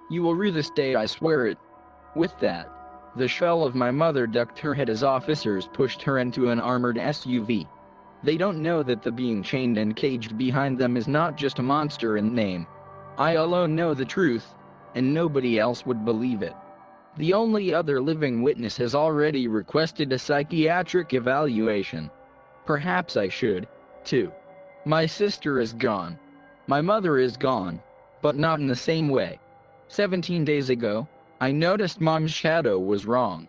You will rue this day, I swear it. With that, the shell of my mother ducked her head as officers pushed her into an armored SUV. They don't know that the being chained and caged behind them is not just a monster in name. I alone know the truth, and nobody else would believe it. The only other living witness has already requested a psychiatric evaluation. Perhaps I should, too. My sister is gone. My mother is gone, but not in the same way. 17 days ago, I noticed Mom's shadow was wrong.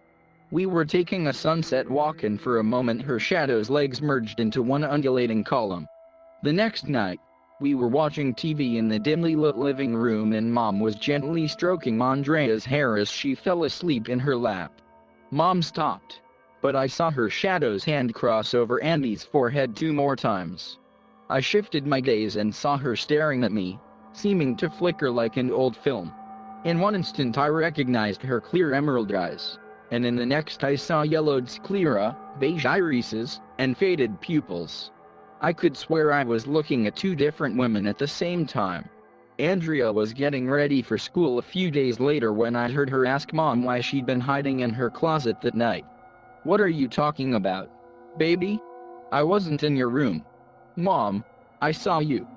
We were taking a sunset walk and for a moment her shadow's legs merged into one undulating column. The next night, we were watching TV in the dimly lit living room and Mom was gently stroking Andrea's hair as she fell asleep in her lap. Mom stopped, but I saw her shadow's hand cross over Andy's forehead 2 more times. I shifted my gaze and saw her staring at me, seeming to flicker like an old film. In one instant I recognized her clear emerald eyes, and in the next I saw yellowed sclera, beige irises, and faded pupils. I could swear I was looking at 2 different women at the same time. Andrea was getting ready for school a few days later when I heard her ask Mom why she'd been hiding in her closet that night. "What are you talking about, baby? I wasn't in your room." "Mom, I saw you.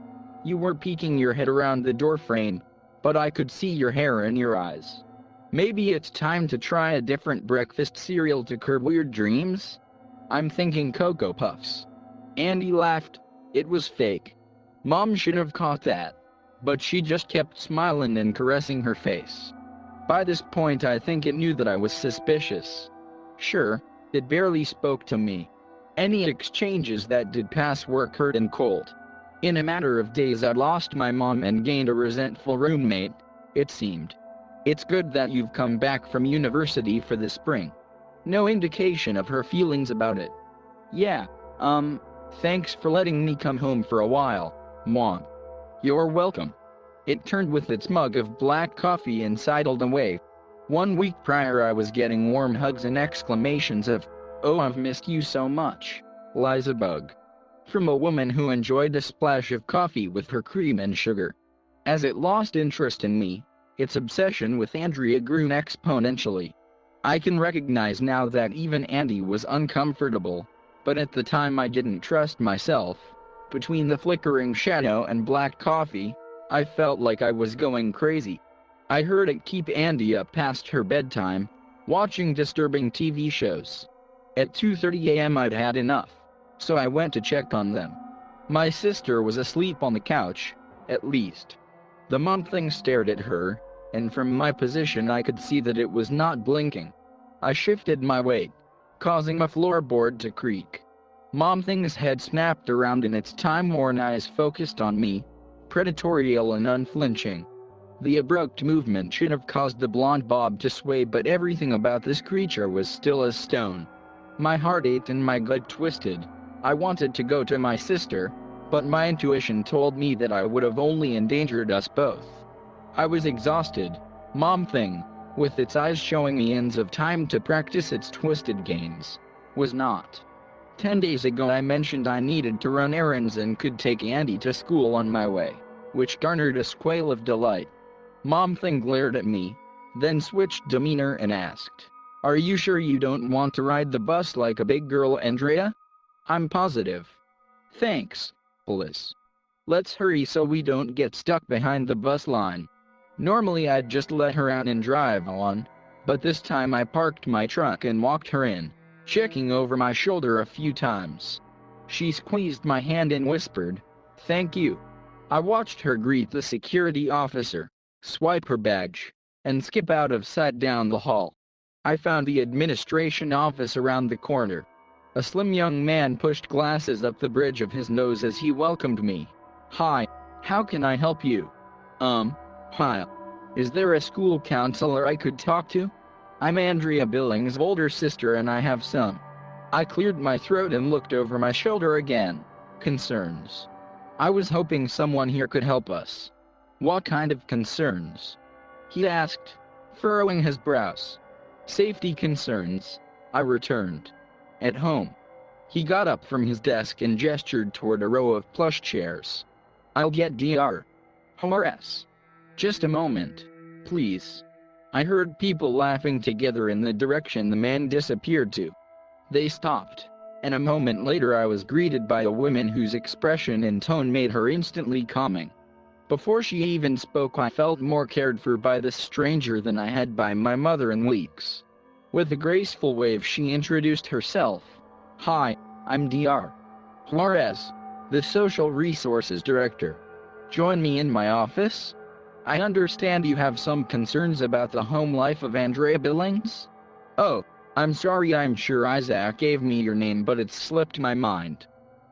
You were peeking your head around the doorframe, but I could see your hair in your eyes. Maybe it's time to try a different breakfast cereal to curb weird dreams? I'm thinking Cocoa Puffs." Andy laughed. It was fake. Mom should have caught that. But she just kept smiling and caressing her face. By this point I think it knew that I was suspicious. Sure, it barely spoke to me. Any exchanges that did pass were curt and cold. In a matter of days I'd lost my mom and gained a resentful roommate, it seemed. "It's good that you've come back from university for the spring." No indication of her feelings about it. "Yeah, thanks for letting me come home for a while, Mom." "You're welcome." It turned with its mug of black coffee and sidled away. 1 week prior I was getting warm hugs and exclamations of, "Oh, I've missed you so much, Liza Bug," from a woman who enjoyed a splash of coffee with her cream and sugar. As it lost interest in me, its obsession with Andrea grew exponentially. I can recognize now that even Andy was uncomfortable, but at the time I didn't trust myself. Between the flickering shadow and black coffee, I felt like I was going crazy. I heard it keep Andy up past her bedtime, watching disturbing TV shows. At 2:30 a.m. I'd had enough, so I went to check on them. My sister was asleep on the couch, at least. The mom thing stared at her, and from my position I could see that it was not blinking. I shifted my weight, causing my floorboard to creak. Mom thing's head snapped around and its time-worn eyes focused on me, predatorial and unflinching. The abrupt movement should have caused the blonde bob to sway, but everything about this creature was still as stone. My heart ached and my gut twisted. I wanted to go to my sister, but my intuition told me that I would have only endangered us both. I was exhausted. Mom thing, with its eyes showing me ends of time to practice its twisted games, was not. 10 days ago I mentioned I needed to run errands and could take Andy to school on my way, which garnered a squeal of delight. Mom thing glared at me, then switched demeanor and asked, "Are you sure you don't want to ride the bus like a big girl, Andrea?" "I'm positive." "Thanks, Liz. Let's hurry so we don't get stuck behind the bus line." Normally I'd just let her out and drive on, but this time I parked my truck and walked her in, checking over my shoulder a few times. She squeezed my hand and whispered, "Thank you." I watched her greet the security officer, swipe her badge, and skip out of sight down the hall. I found the administration office around the corner. A slim young man pushed glasses up the bridge of his nose as he welcomed me. "Hi, how can I help you?" Hi. Is there a school counselor I could talk to? I'm Andrea Billings' older sister and I have some." I cleared my throat and looked over my shoulder again. Concerns. I was hoping someone here could help us. "What kind of concerns?" he asked, furrowing his brows. "Safety concerns," I returned. "At home." He got up from his desk and gestured toward a row of plush chairs. "I'll get Dr. Horace." "Just a moment." Please. I heard people laughing together in the direction the man disappeared to. They stopped, and a moment later I was greeted by a woman whose expression and tone made her instantly calming. Before she even spoke, I felt more cared for by this stranger than I had by my mother in weeks. With a graceful wave she introduced herself. Hi, I'm Dr. Juarez, the Social Resources Director. Join me in my office? I understand you have some concerns about the home life of Andrea Billings? Oh, I'm sorry, I'm sure Isaac gave me your name but it slipped my mind.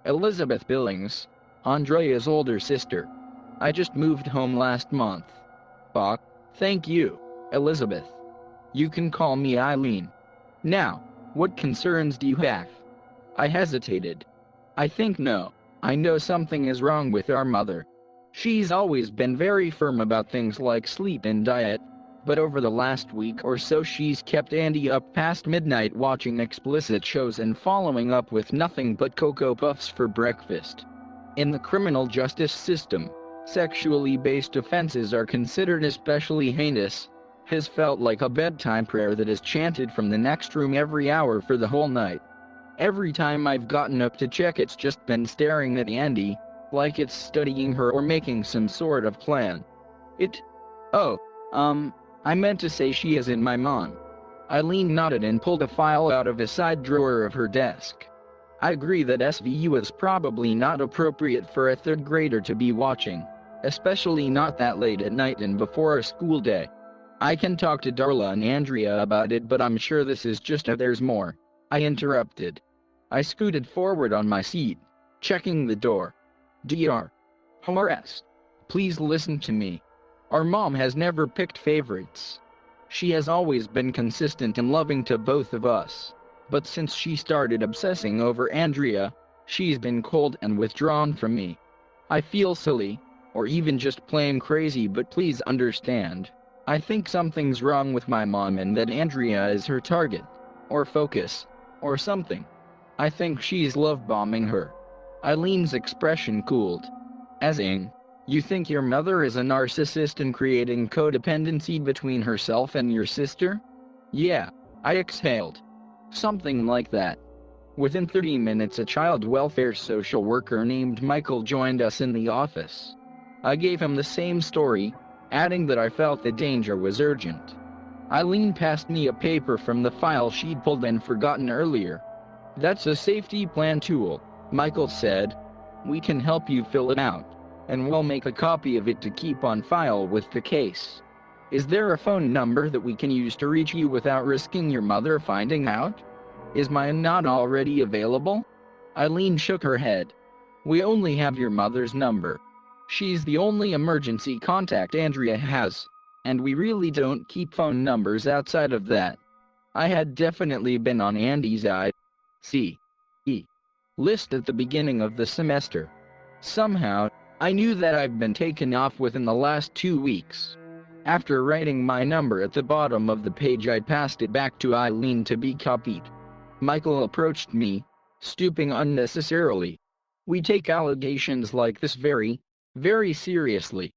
Elizabeth Billings, Andrea's older sister. I just moved home last month. Thank you, Elizabeth. You can call me Eileen. Now, what concerns do you have? I hesitated. I know something is wrong with our mother. She's always been very firm about things like sleep and diet, but over the last week or so she's kept Andy up past midnight watching explicit shows and following up with nothing but Cocoa Puffs for breakfast. In the criminal justice system, sexually based offenses are considered especially heinous. Has felt like a bedtime prayer that is chanted from the next room every hour for the whole night. Every time I've gotten up to check, it's just been staring at Andy, like it's studying her or making some sort of plan. I meant to say she is in my mom. Eileen nodded and pulled a file out of a side drawer of her desk. I agree that SVU is probably not appropriate for a third grader to be watching, especially not that late at night and before a school day. I can talk to Darla and Andrea about it, but I'm sure this is just there's more. I interrupted. I scooted forward on my seat, checking the door. Dr. Juarez, please listen to me. Our mom has never picked favorites. She has always been consistent and loving to both of us. But since she started obsessing over Andrea, she's been cold and withdrawn from me. I feel silly, or even just plain crazy, but please understand. I think something's wrong with my mom and that Andrea is her target, or focus, or something. I think she's love-bombing her. Eileen's expression cooled. As in, you think your mother is a narcissist and creating codependency between herself and your sister? Yeah, I exhaled. Something like that. Within 30 minutes a child welfare social worker named Michael joined us in the office. I gave him the same story, adding that I felt the danger was urgent. Eileen passed me a paper from the file she'd pulled and forgotten earlier. That's a safety plan tool, Michael said. We can help you fill it out, and we'll make a copy of it to keep on file with the case. Is there a phone number that we can use to reach you without risking your mother finding out? Is mine not already available? Eileen shook her head. We only have your mother's number. She's the only emergency contact Andrea has, and we really don't keep phone numbers outside of that. I had definitely been on Andy's ICE list at the beginning of the semester. Somehow, I knew that I'd been taken off within the last 2 weeks. After writing my number at the bottom of the page, I passed it back to Eileen to be copied. Michael approached me, stooping unnecessarily. We take allegations like this very, very seriously.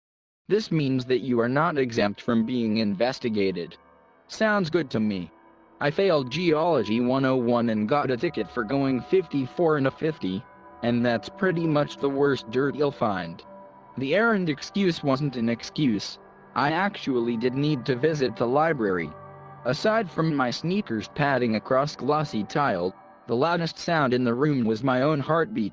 This means that you are not exempt from being investigated. Sounds good to me. I failed Geology 101 and got a ticket for going 54 in a 50, and that's pretty much the worst dirt you'll find. The errand excuse wasn't an excuse. I actually did need to visit the library. Aside from my sneakers padding across glossy tile, the loudest sound in the room was my own heartbeat.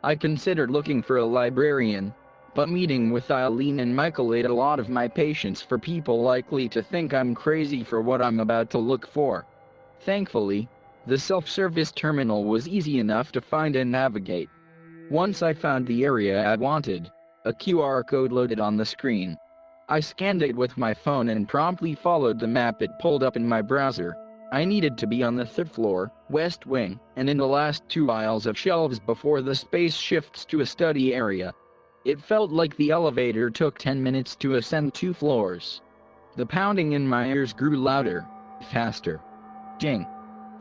I considered looking for a librarian, but meeting with Eileen and Michael ate a lot of my patience for people likely to think I'm crazy for what I'm about to look for. Thankfully, the self-service terminal was easy enough to find and navigate. Once I found the area I wanted, a QR code loaded on the screen. I scanned it with my phone and promptly followed the map it pulled up in my browser. I needed to be on the 3rd floor, west wing, and in the last 2 aisles of shelves before the space shifts to a study area. It felt like the elevator took 10 minutes to ascend 2 floors. The pounding in my ears grew louder, faster. Ding.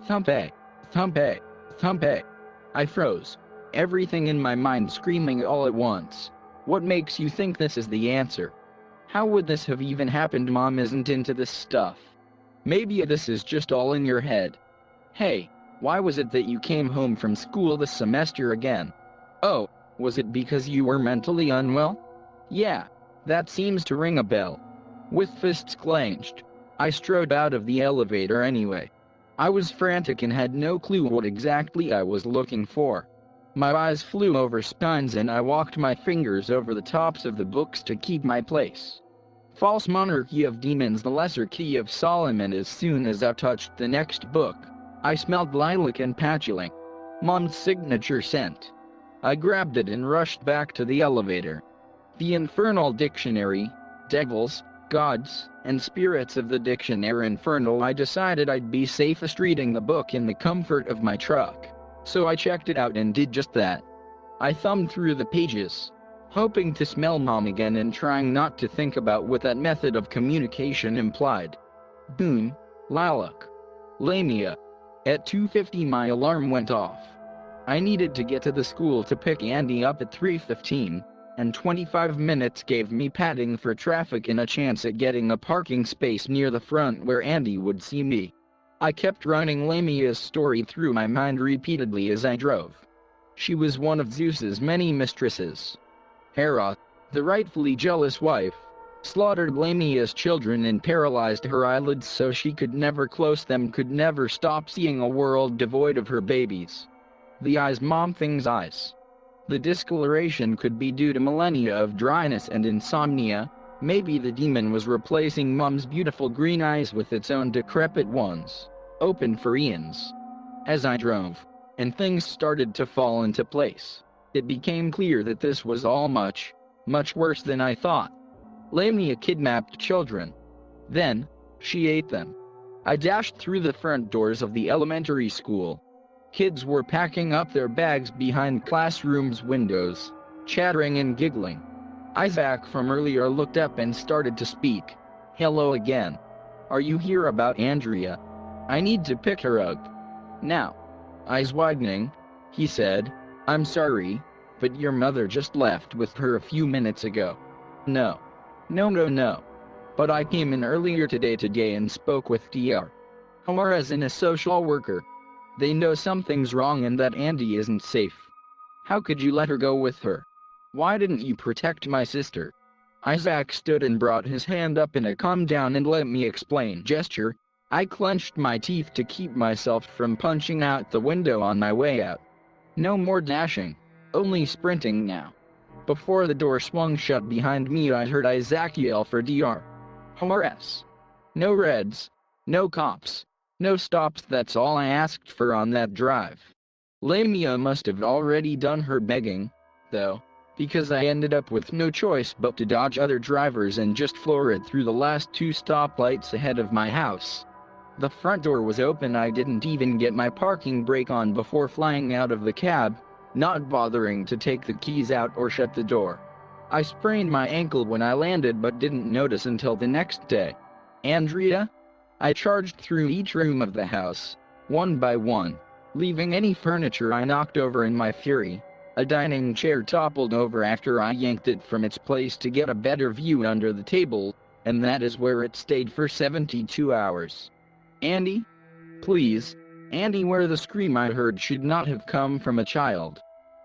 Thump-a, thump-a, thump-a. I froze, everything in my mind screaming all at once. What makes you think this is the answer? How would this have even happened? Mom isn't into this stuff. Maybe this is just all in your head. Hey, why was it that you came home from school this semester again? Oh, was it because you were mentally unwell? Yeah, that seems to ring a bell. With fists clenched, I strode out of the elevator anyway. I was frantic and had no clue what exactly I was looking for. My eyes flew over spines and I walked my fingers over the tops of the books to keep my place. False Monarchy of Demons, the Lesser Key of Solomon. As soon as I touched the next book, I smelled lilac and patchouli. Mom's signature scent. I grabbed it and rushed back to the elevator. The Infernal Dictionary, devils, gods, and spirits of the Dictionary Infernal. I decided I'd be safest reading the book in the comfort of my truck, so I checked it out and did just that. I thumbed through the pages, hoping to smell Mom again and trying not to think about what that method of communication implied. Boom, lilac, lamia. At 2:50 my alarm went off. I needed to get to the school to pick Andy up at 3:15, and 25 minutes gave me padding for traffic and a chance at getting a parking space near the front where Andy would see me. I kept running Lamia's story through my mind repeatedly as I drove. She was one of Zeus's many mistresses. Hera, the rightfully jealous wife, slaughtered Lamia's children and paralyzed her eyelids so she could never close them, could never stop seeing a world devoid of her babies. The eyes, Mom Thing's eyes. The discoloration could be due to millennia of dryness and insomnia. Maybe the demon was replacing Mom's beautiful green eyes with its own decrepit ones, open for eons. As I drove, and things started to fall into place, it became clear that this was all much, much worse than I thought. Lamia kidnapped children. Then, she ate them. I dashed through the front doors of the elementary school. Kids were packing up their bags behind classrooms' windows, chattering and giggling. Isaac from earlier looked up and started to speak. Hello again. Are you here about Andrea? I need to pick her up now. Eyes widening, he said, I'm sorry, but your mother just left with her a few minutes ago. No. But I came in earlier today and spoke with Dr. Horror as in a social worker. They know something's wrong and that Andy isn't safe. How could you let her go with her? Why didn't you protect my sister? Isaac stood and brought his hand up in a calm down and let me explain gesture. I clenched my teeth to keep myself from punching out the window on my way out. No more dashing, only sprinting now. Before the door swung shut behind me, I heard Isaac yell for Dr. Horror. No reds, no cops, no stops. That's all I asked for on that drive. Lamia must have already done her begging, though, because I ended up with no choice but to dodge other drivers and just floor it through the last two stoplights ahead of my house. The front door was open. I didn't even get my parking brake on before flying out of the cab, not bothering to take the keys out or shut the door. I sprained my ankle when I landed but didn't notice until the next day. Andrea? I charged through each room of the house, one by one, leaving any furniture I knocked over in my fury. A dining chair toppled over after I yanked it from its place to get a better view under the table, and that is where it stayed for 72 hours. Andy? Please, Andy. Where the scream I heard should not have come from a child.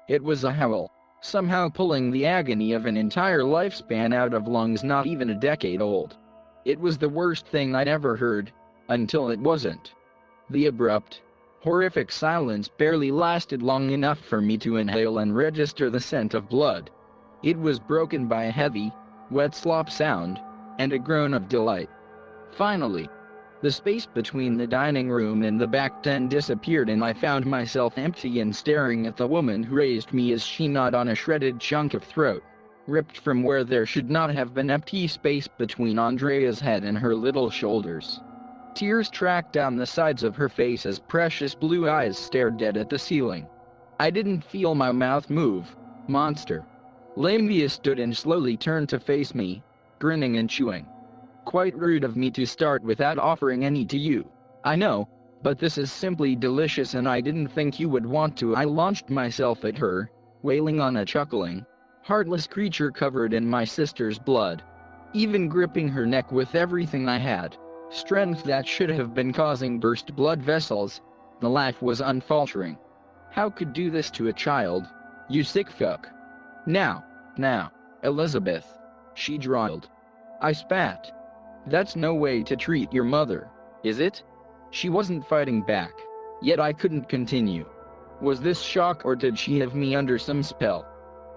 It was a howl, somehow pulling the agony of an entire lifespan out of lungs not even a decade old. It was the worst thing I'd ever heard, until it wasn't. The abrupt, horrific silence barely lasted long enough for me to inhale and register the scent of blood. It was broken by a heavy, wet slop sound, and a groan of delight. Finally, the space between the dining room and the back den disappeared and I found myself empty and staring at the woman who raised me as she gnawed on a shredded chunk of throat, ripped from where there should not have been empty space between Andrea's head and her little shoulders. Tears tracked down the sides of her face as precious blue eyes stared dead at the ceiling. I didn't feel my mouth move. Monster. Lamia stood and slowly turned to face me, grinning and chewing. Quite rude of me to start without offering any to you, I know, but this is simply delicious and I didn't think you would want to. I launched myself at her, wailing on a chuckling, heartless creature covered in my sister's blood. even gripping her neck with everything I had. Strength that should have been causing burst blood vessels. The laugh was unfaltering. How could do this to a child? You sick fuck. Now, Elizabeth. She drawled. I spat. That's no way to treat your mother, is it? She wasn't fighting back. Yet I couldn't continue. Was this shock, or did she have me under some spell?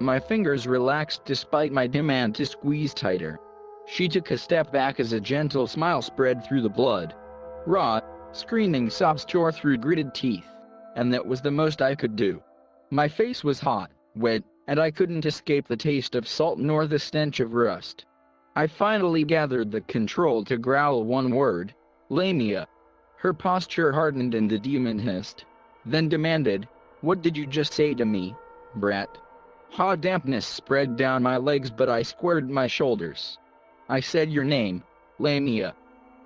My fingers relaxed despite my demand to squeeze tighter. She took a step back as a gentle smile spread through the blood. Raw, screaming sobs tore through gritted teeth, and that was the most I could do. My face was hot, wet, and I couldn't escape the taste of salt nor the stench of rust. I finally gathered the control to growl one word: Lamia. Her posture hardened and the demon hissed, then demanded, "What did you just say to me, brat?" Hot dampness spread down my legs, but I squared my shoulders. I said your name, Lamia.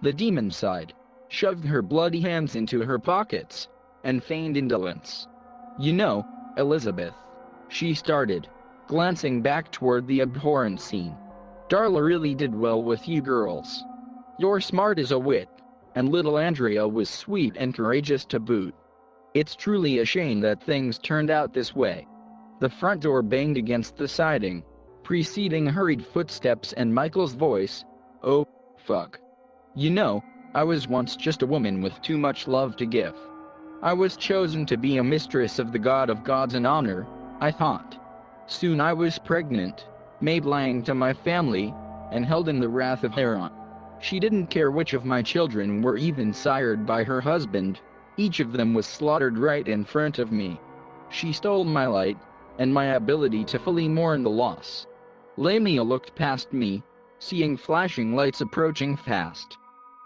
The demon sighed, shoved her bloody hands into her pockets, and feigned indolence. You know, Elizabeth, she started, glancing back toward the abhorrent scene. Darla really did well with you girls. You're smart as a whip, and little Andrea was sweet and courageous to boot. It's truly a shame that things turned out this way. The front door banged against the siding, preceding hurried footsteps and Michael's voice. Oh, fuck. You know, I was once just a woman with too much love to give. I was chosen to be a mistress of the god of gods and honor, I thought. Soon I was pregnant, made lying to my family, and held in the wrath of Heron. She didn't care which of my children were even sired by her husband. Each of them was slaughtered right in front of me. She stole my light, and my ability to fully mourn the loss. Lamia looked past me, seeing flashing lights approaching fast.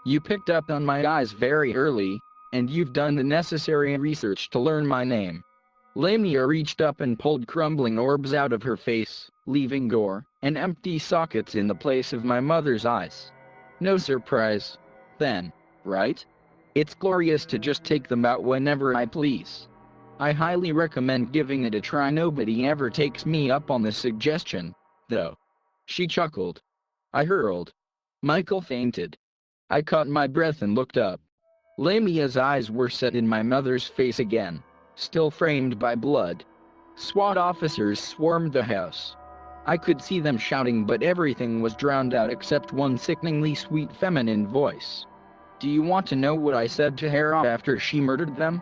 You picked up on my eyes very early, and you've done the necessary research to learn my name. Lamia reached up and pulled crumbling orbs out of her face, leaving gore and empty sockets in the place of my mother's eyes. No surprise, then, right? It's glorious to just take them out whenever I please. I highly recommend giving it a try. Nobody ever takes me up on the suggestion, though. She chuckled. I hurled. Michael fainted. I caught my breath and looked up. Lamia's eyes were set in my mother's face again, still framed by blood. SWAT officers swarmed the house. I could see them shouting, but everything was drowned out except one sickeningly sweet feminine voice. Do you want to know what I said to Hera after she murdered them?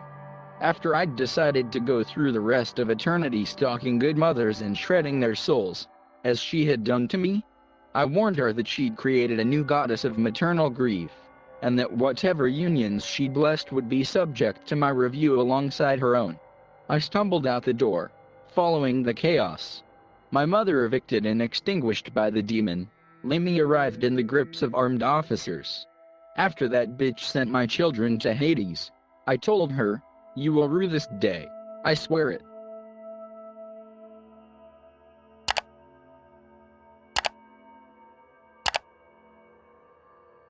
After I'd decided to go through the rest of eternity stalking good mothers and shredding their souls, as she had done to me? I warned her that she'd created a new goddess of maternal grief, and that whatever unions she'd blessed would be subject to my review alongside her own. I stumbled out the door, following the chaos. My mother evicted and extinguished by the demon, Lamia arrived in the grips of armed officers. After that bitch sent my children to Hades, I told her, you will rue this day. I swear it.